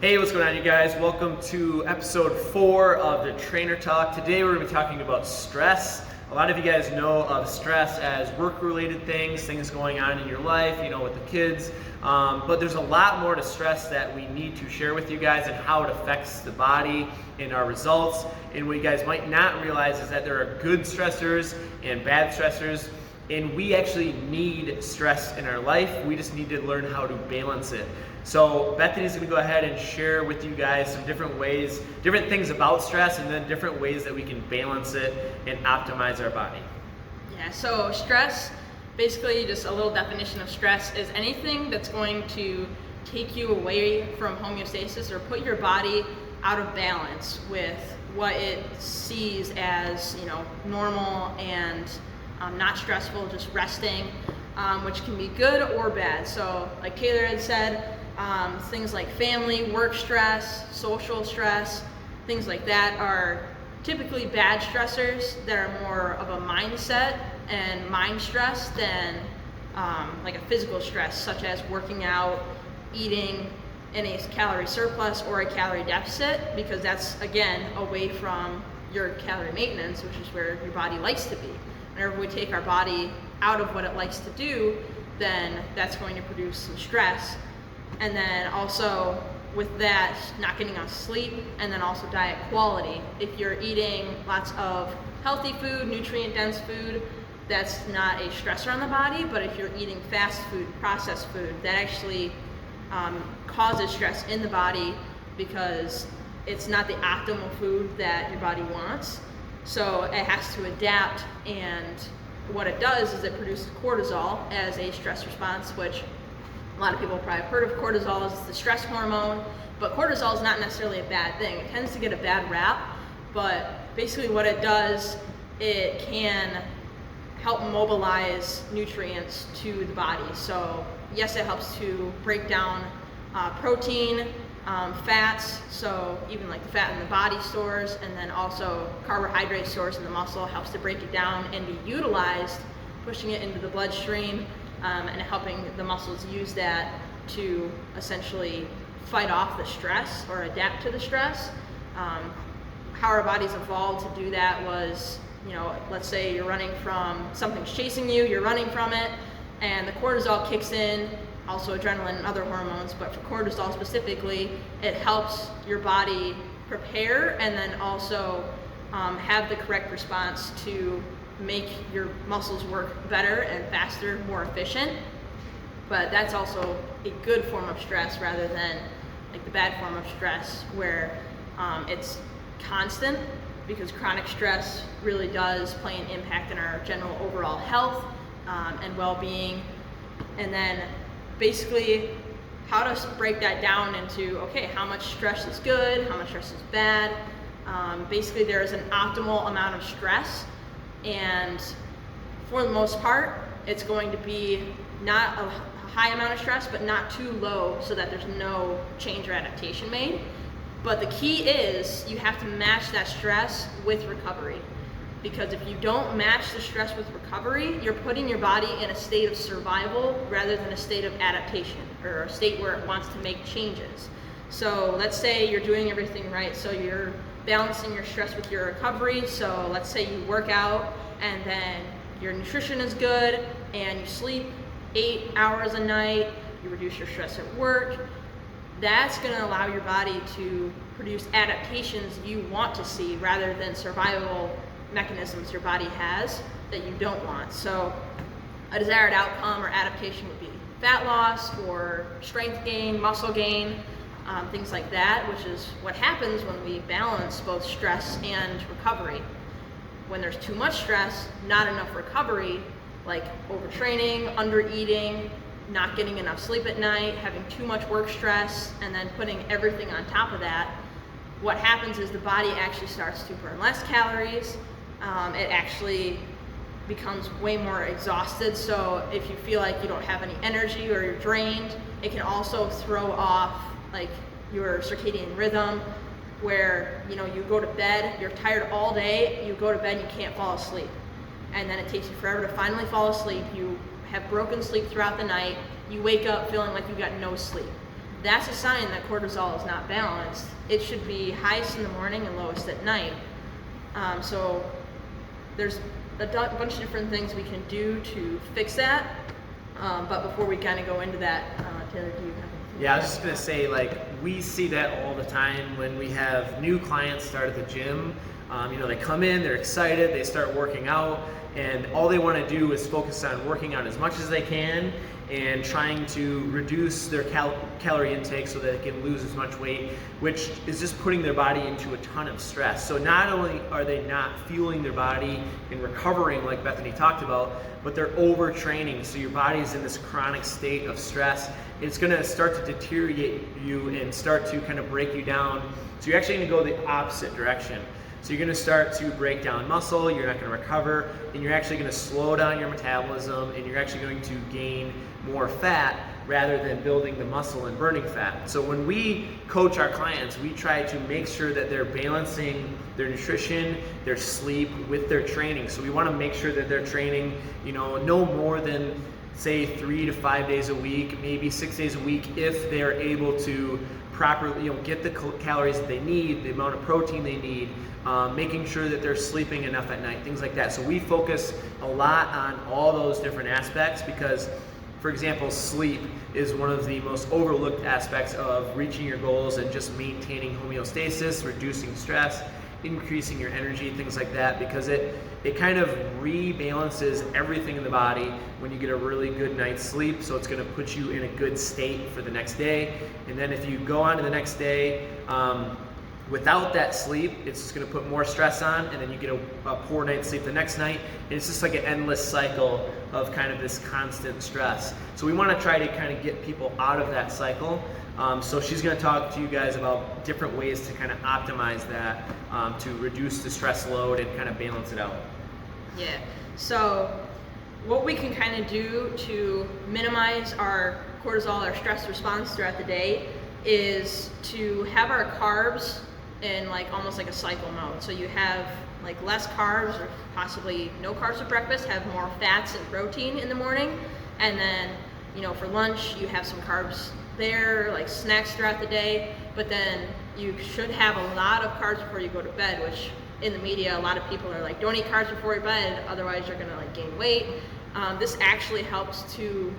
Hey, what's going on, you guys? Welcome to episode 4 of the Trainer Talk. Today we're going to be talking about stress. A lot of you guys know of stress as work-related things going on in your life, with the kids. But there's a lot more to stress that we need to share with you guys and how it affects the body and our results. And what you guys might not realize is that there are good stressors and bad stressors. And we actually need stress in our life. We just need to learn how to balance it. So Bethany's going to go ahead and share with you guys some different ways, different things about stress, and then different ways that we can balance it and optimize our body. Yeah, so stress, basically just a little definition of stress, is anything that's going to take you away from homeostasis or put your body out of balance with what it sees as, normal and not stressful, just resting, which can be good or bad. So like Taylor had said, things like family, work stress, social stress, things like that are typically bad stressors that are more of a mindset and mind stress than like a physical stress, such as working out, eating in a calorie surplus or a calorie deficit, because that's, again, away from your calorie maintenance, which is where your body likes to be. Whenever we take our body out of what it likes to do, then that's going to produce some stress. And then also with that, not getting enough sleep, and then also diet quality. If you're eating lots of healthy food, nutrient-dense food, that's not a stressor on the body. But if you're eating fast food, processed food, that actually causes stress in the body because it's not the optimal food that your body wants. So it has to adapt, and what it does is it produces cortisol as a stress response, which a lot of people probably have heard of cortisol as the stress hormone, but cortisol is not necessarily a bad thing. It tends to get a bad rap, but basically what it does, it can help mobilize nutrients to the body. So yes, it helps to break down protein, fats, so even like the fat in the body stores, and then also carbohydrate stores in the muscle, helps to break it down and be utilized, pushing it into the bloodstream, and helping the muscles use that to essentially fight off the stress or adapt to the stress. How our bodies evolved to do that was, let's say you're running from, something's chasing you, you're running from it, and the cortisol kicks in, also adrenaline and other hormones, but for cortisol specifically, it helps your body prepare and then also have the correct response to make your muscles work better and faster, more efficient. But that's also a good form of stress rather than like the bad form of stress where it's constant, because chronic stress really does play an impact in our general overall health and well-being. And then basically how to break that down into, okay, how much stress is good, how much stress is bad. Basically there is an optimal amount of stress, and for the most part it's going to be not a high amount of stress but not too low so that there's no change or adaptation made. But the key is you have to match that stress with recovery, because if you don't match the stress with recovery, you're putting your body in a state of survival rather than a state of adaptation, or a state where it wants to make changes. So let's say you're doing everything right, so you're balancing your stress with your recovery. So let's say you work out and then your nutrition is good and you sleep 8 hours a night, you reduce your stress at work. That's going to allow your body to produce adaptations you want to see rather than survival mechanisms your body has that you don't want. So a desired outcome or adaptation would be fat loss or strength gain, muscle gain, things like that, which is what happens when we balance both stress and recovery. When there's too much stress, not enough recovery, like overtraining, undereating, not getting enough sleep at night, having too much work stress, and then putting everything on top of that, what happens is the body actually starts to burn less calories. It actually becomes way more exhausted. So if you feel like you don't have any energy or you're drained, it can also throw off like your circadian rhythm, where you go to bed, you're tired all day, you go to bed and you can't fall asleep, and then it takes you forever to finally fall asleep. You have broken sleep throughout the night, you wake up feeling like you got no sleep. that's a sign that cortisol is not balanced. It should be highest in the morning and lowest at night. So there's a bunch of different things we can do to fix that. But before we kind of go into that, Taylor, do you have anything? Yeah, I was just gonna say, like, we see that all the time when we have new clients start at the gym. They come in, they're excited, they start working out, and all they want to do is focus on working out as much as they can and trying to reduce their calorie intake so that they can lose as much weight, which is just putting their body into a ton of stress. So not only are they not fueling their body and recovering like Bethany talked about, but they're overtraining. So your body's in this chronic state of stress. It's gonna start to deteriorate you and start to kind of break you down. So you're actually gonna go the opposite direction. So you're gonna start to break down muscle, you're not gonna recover, and you're actually gonna slow down your metabolism, and you're actually going to gain more fat rather than building the muscle and burning fat. So when we coach our clients, we try to make sure that they're balancing their nutrition, their sleep with their training. So we wanna make sure that they're training, no more than say 3 to 5 days a week, maybe 6 days a week, if they're able to properly get the calories that they need, the amount of protein they need, making sure that they're sleeping enough at night, things like that. So we focus a lot on all those different aspects because, for example, sleep is one of the most overlooked aspects of reaching your goals and just maintaining homeostasis, reducing stress, increasing your energy, things like that, because it kind of rebalances everything in the body when you get a really good night's sleep. So it's going to put you in a good state for the next day. And then if you go on to the next day without that sleep, it's just going to put more stress on, and then you get a poor night's sleep the next night, and it's just like an endless cycle of kind of this constant stress. So we want to try to kind of get people out of that cycle. So she's going to talk to you guys about different ways to kind of optimize that, to reduce the stress load and kind of balance it out. Yeah, so what we can kind of do to minimize our cortisol, our stress response throughout the day, is to have our carbs in almost like a cycle mode. So you have less carbs or possibly no carbs at breakfast, have more fats and protein in the morning, and then for lunch you have some carbs there, like snacks throughout the day, but then you should have a lot of carbs before you go to bed, which in the media a lot of people are like, don't eat carbs before your bed, otherwise you're gonna gain weight. This actually helps to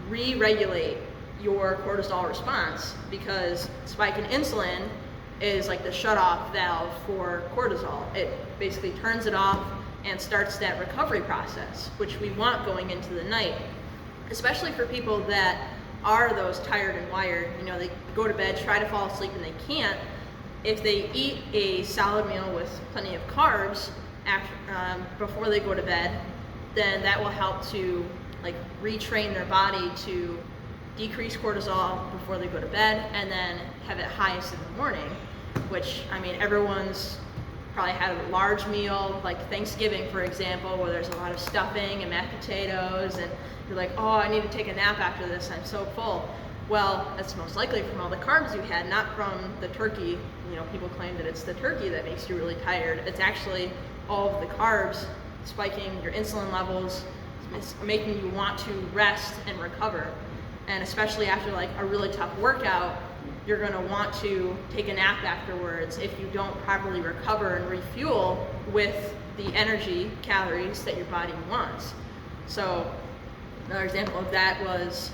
re-regulate your cortisol response, because spike in insulin is like the shut-off valve for cortisol. It basically turns it off and starts that recovery process, which we want going into the night, especially for people that are those tired and wired. They go to bed, try to fall asleep, and they can't. If they eat a solid meal with plenty of carbs before they go to bed, then that will help to retrain their body to decrease cortisol before they go to bed, and then have it highest in the morning, which, everyone's probably had a large meal, like Thanksgiving, for example, where there's a lot of stuffing and mashed potatoes, and you're like, oh, I need to take a nap after this, I'm so full. Well, that's most likely from all the carbs you had, not from the turkey. People claim that it's the turkey that makes you really tired. It's actually all of the carbs spiking your insulin levels, it's making you want to rest and recover. And especially after a really tough workout, you're gonna want to take a nap afterwards if you don't properly recover and refuel with the energy calories that your body wants. So another example of that was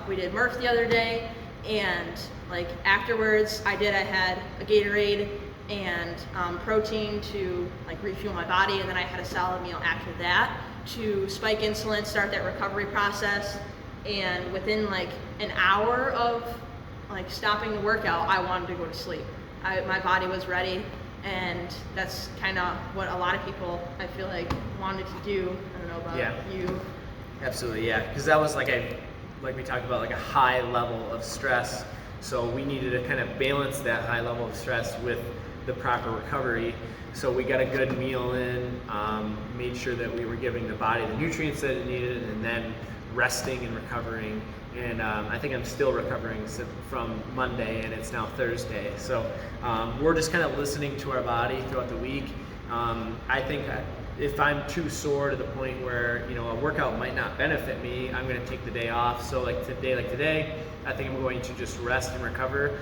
we did Murph the other day, and afterwards I had a Gatorade and protein to refuel my body, and then I had a solid meal after that to spike insulin, start that recovery process. And within an hour of stopping the workout, I wanted to go to sleep. My body was ready, and that's kind of what a lot of people, I feel wanted to do. I don't know about you. Absolutely, yeah, because that was like we talked about, a high level of stress. So we needed to kind of balance that high level of stress with the proper recovery. So we got a good meal in, made sure that we were giving the body the nutrients that it needed, and then resting and recovering. And I think I'm still recovering from Monday, and it's now Thursday. So we're just kind of listening to our body throughout the week. I think if I'm too sore to the point where, you know, a workout might not benefit me, I'm going to take the day off. So like today, I think I'm going to just rest and recover,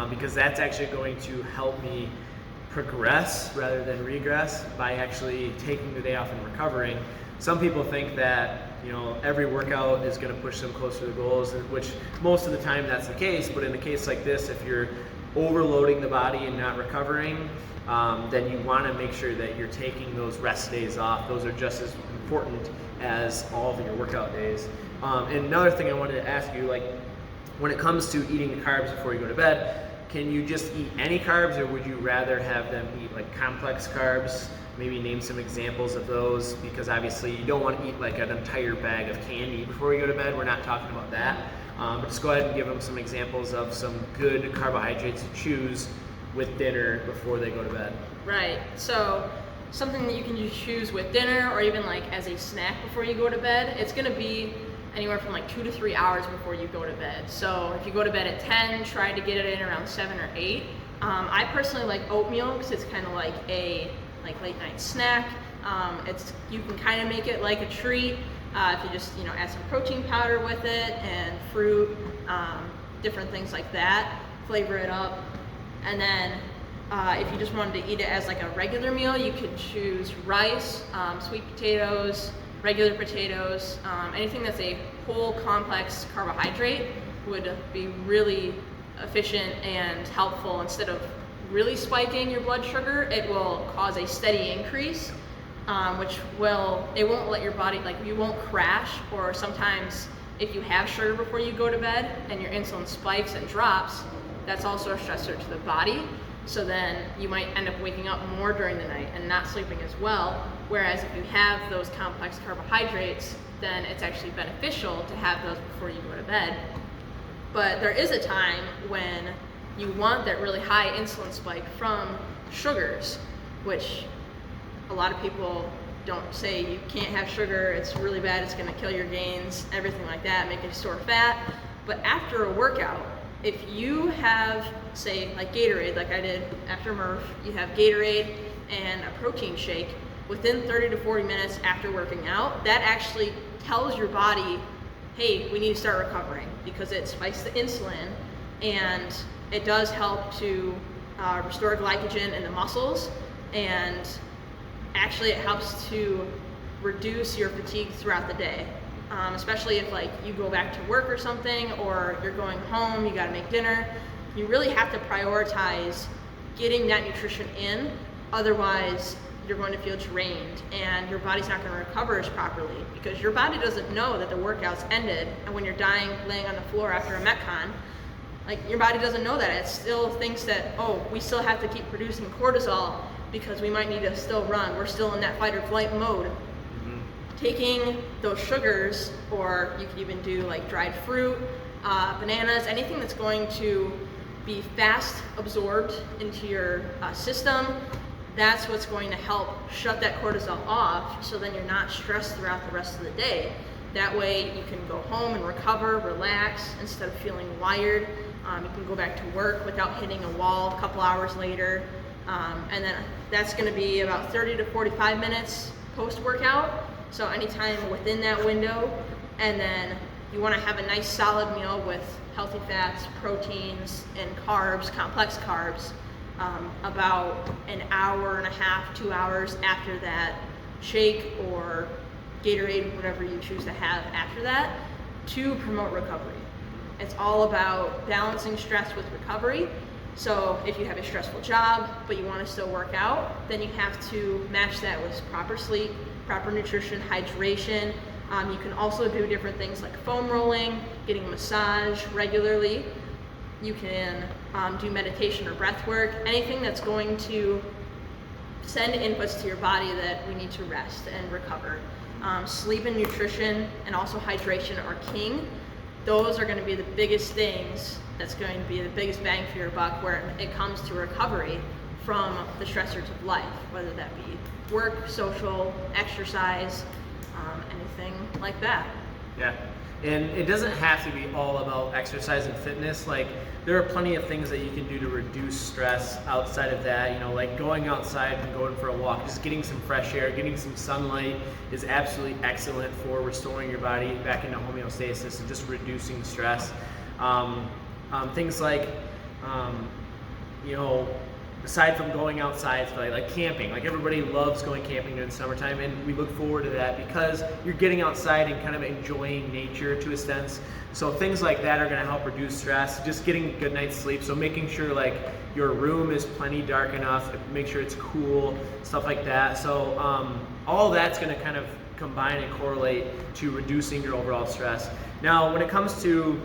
because that's actually going to help me progress rather than regress by actually taking the day off and recovering. Some people think that, you know, every workout is going to push them closer to the goals, which most of the time that's the case. But in a case like this, if you're overloading the body and not recovering, then you want to make sure that you're taking those rest days off. Those are just as important as all of your workout days. And another thing I wanted to ask you, like when it comes to eating the carbs before you go to bed, can you just eat any carbs, or would you rather have them eat like complex carbs? Maybe name some examples of those, because obviously you don't want to eat like an entire bag of candy before you go to bed. We're not talking about that. But just go ahead and give them some examples of some good carbohydrates to choose with dinner before they go to bed. Right. So something that you can just choose with dinner or even like as a snack before you go to bed, it's going to be anywhere from like 2 to 3 hours before you go to bed. So if you go to bed at 10, try to get it in around 7 or 8. I personally like oatmeal because it's kind of like a late night snack. You can kind of make it like a treat if you just add some protein powder with it and fruit, different things like that. Flavor it up, and then if you just wanted to eat it as like a regular meal, you could choose rice, sweet potatoes, regular potatoes, anything that's a whole complex carbohydrate would be really efficient and helpful. Instead of really spiking your blood sugar, it will cause a steady increase, which it won't let your body, like you won't crash. Or sometimes if you have sugar before you go to bed and your insulin spikes and drops, that's also a stressor to the body. So then you might end up waking up more during the night and not sleeping as well. Whereas if you have those complex carbohydrates, then it's actually beneficial to have those before you go to bed. But there is a time when you want that really high insulin spike from sugars, which a lot of people don't say you can't have sugar, it's really bad, it's going to kill your gains, everything like that, make you store fat. But after a workout, if you have, say, like Gatorade, like I did after Murph, you have Gatorade and a protein shake, within 30 to 40 minutes after working out, that actually tells your body, hey, we need to start recovering, because it spikes the insulin and it does help to restore glycogen in the muscles, and actually it helps to reduce your fatigue throughout the day. Especially if like you go back to work or something, or you're going home, you got to make dinner, you really have to prioritize getting that nutrition in. Otherwise, you're going to feel drained and your body's not going to recover as properly, because your body doesn't know that the workout's ended. And when you're dying, laying on the floor after a Metcon, like your body doesn't know that. It still thinks that, oh, we still have to keep producing cortisol because we might need to still run. We're still in that fight or flight mode. Taking those sugars, or you could even do like dried fruit, bananas, anything that's going to be fast absorbed into your system, that's what's going to help shut that cortisol off, so then you're not stressed throughout the rest of the day. That way you can go home and recover, relax, instead of feeling wired. You can go back to work without hitting a wall a couple hours later. And then that's going to be about 30 to 45 minutes post-workout. So anytime within that window. And then you want to have a nice solid meal with healthy fats, proteins, and carbs, complex carbs, about an hour and a half, 2 hours after that shake or Gatorade, whatever you choose to have after that, to promote recovery. It's all about balancing stress with recovery. So if you have a stressful job, but you want to still work out, then you have to match that with proper sleep, proper nutrition, hydration. You can also do different things like foam rolling, getting a massage regularly. You can do meditation or breath work, anything that's going to send inputs to your body that we need to rest and recover. Sleep and nutrition and also hydration are king. Those are going to be the biggest things that's going to be the biggest bang for your buck where it comes to recovery from the stressors of life, whether that be work, social, exercise, anything like that. Yeah. And it doesn't have to be all about exercise and fitness. Like, there are plenty of things that you can do to reduce stress outside of that. You know, like going outside and going for a walk, just getting some fresh air, getting some sunlight is absolutely excellent for restoring your body back into homeostasis and just reducing stress. Things like, you know, aside from going outside, like camping, like everybody loves going camping during the summertime, and we look forward to that because you're getting outside and kind of enjoying nature to a sense. So things like that are going to help reduce stress. Just getting a good night's sleep, so making sure like your room is plenty dark enough, make sure it's cool, stuff like that. So all that's going to kind of combine and correlate to reducing your overall stress. Now, when it comes to,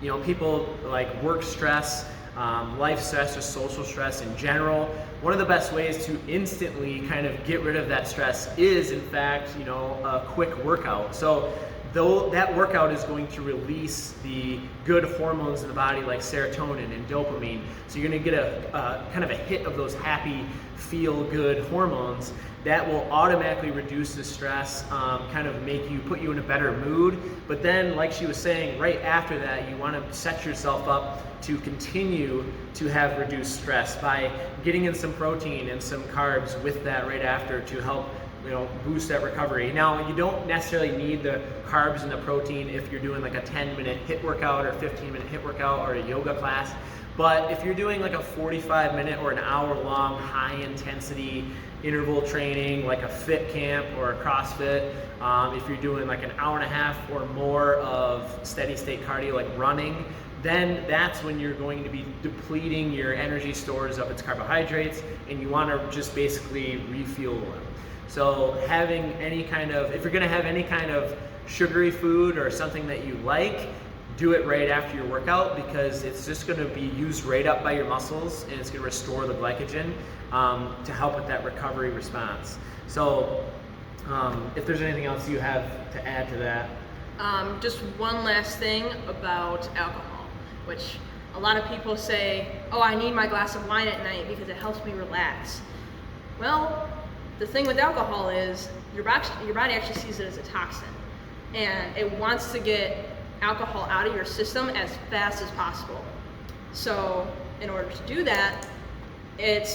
you know, people like work stress, life stress, or social stress in general, one of the best ways to instantly kind of get rid of that stress is, in fact, you know, a quick workout. So though that workout is going to release the good hormones in the body like serotonin and dopamine, so you're going to get a kind of a hit of those happy, feel-good hormones that will automatically reduce the stress, kind of put you in a better mood. But then, like she was saying, right after that, you want to set yourself up to continue to have reduced stress by getting in some protein and some carbs with that right after to help, you know, boost that recovery. Now, you don't necessarily need the carbs and the protein if you're doing like a 10-minute HIIT workout or 15-minute HIIT workout or a yoga class. But if you're doing like a 45-minute or an hour-long high-intensity interval training, like a fit camp or a CrossFit, if you're doing like an hour and a half or more of steady-state cardio, like running, then that's when you're going to be depleting your energy stores of its carbohydrates, and you want to just basically refuel them. So having any kind of, if you're going to have any kind of sugary food or something that you like, do it right after your workout, because it's just going to be used right up by your muscles, and it's going to restore the glycogen to help with that recovery response. So if there's anything else you have to add to that. Just one last thing about alcohol, which a lot of people say, oh, I need my glass of wine at night because it helps me relax. Well, the thing with alcohol is your body actually sees it as a toxin, and it wants to get alcohol out of your system as fast as possible. So in order to do that, it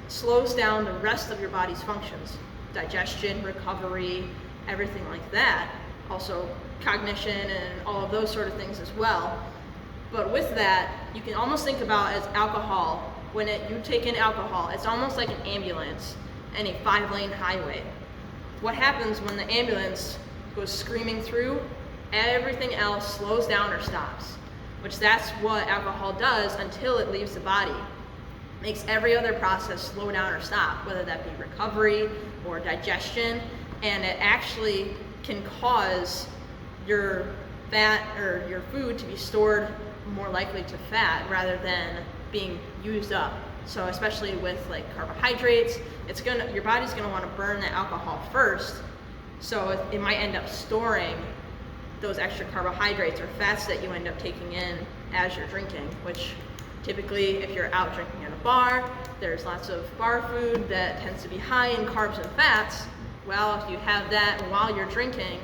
slows down the rest of your body's functions, digestion, recovery, everything like that. Also cognition and all of those sort of things as well. But with that, you can almost think about as alcohol, when you take in alcohol, it's almost like an ambulance and a 5-lane highway. What happens when the ambulance goes screaming through? Everything else slows down or stops, which that's what alcohol does until it leaves the body. Makes every other process slow down or stop, whether that be recovery or digestion, and it actually can cause your fat or your food to be stored more likely to fat rather than being used up. So especially with like carbohydrates, your body's gonna want to burn the alcohol first, so it might end up storing those extra carbohydrates or fats that you end up taking in as you're drinking, which typically if you're out drinking at a bar, there's lots of bar food that tends to be high in carbs and fats. Well, if you have that while you're drinking,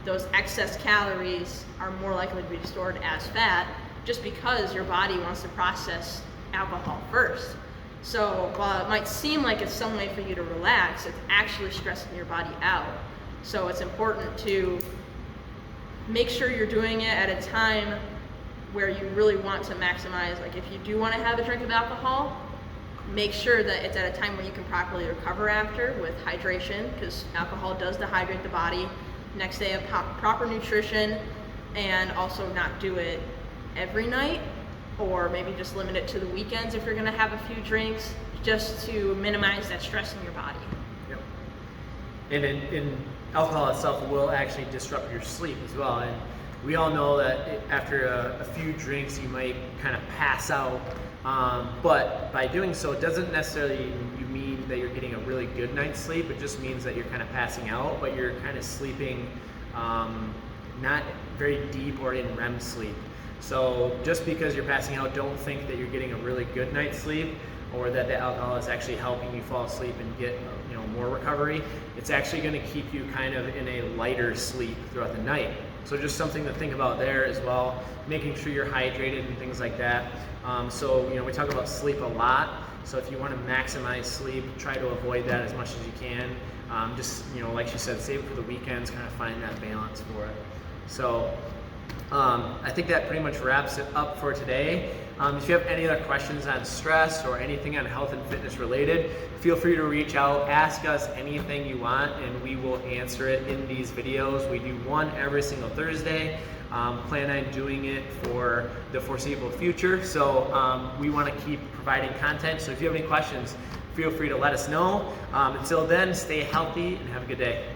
those excess calories are more likely to be stored as fat, just because your body wants to process alcohol first. So while it might seem like it's some way for you to relax, it's actually stressing your body out. So it's important to make sure you're doing it at a time where you really want to maximize. Like if you do want to have a drink of alcohol, make sure that it's at a time where you can properly recover after with hydration, because alcohol does dehydrate the body. Next day, have proper nutrition, and also not do it every night, or maybe just limit it to the weekends if you're going to have a few drinks, just to minimize that stress in your body. Yep. And in alcohol itself will actually disrupt your sleep as well. And we all know that after a few drinks, you might kind of pass out. But by doing so, it doesn't necessarily mean that you're getting a really good night's sleep. It just means that you're kind of passing out, but you're kind of sleeping not very deep or in REM sleep. So just because you're passing out, don't think that you're getting a really good night's sleep, or that the alcohol is actually helping you fall asleep and get more recovery. It's actually going to keep you kind of in a lighter sleep throughout the night. So just something to think about there as well, making sure you're hydrated and things like that. So we talk about sleep a lot. So if you want to maximize sleep, try to avoid that as much as you can. Just like she said, save it for the weekends, kind of find that balance for it. So I think that pretty much wraps it up for today. If you have any other questions on stress or anything on health and fitness related, feel free to reach out, ask us anything you want, and we will answer it in these videos. We do one every single Thursday. Plan on doing it for the foreseeable future. So we want to keep providing content. So if you have any questions, feel free to let us know. Until then, stay healthy and have a good day.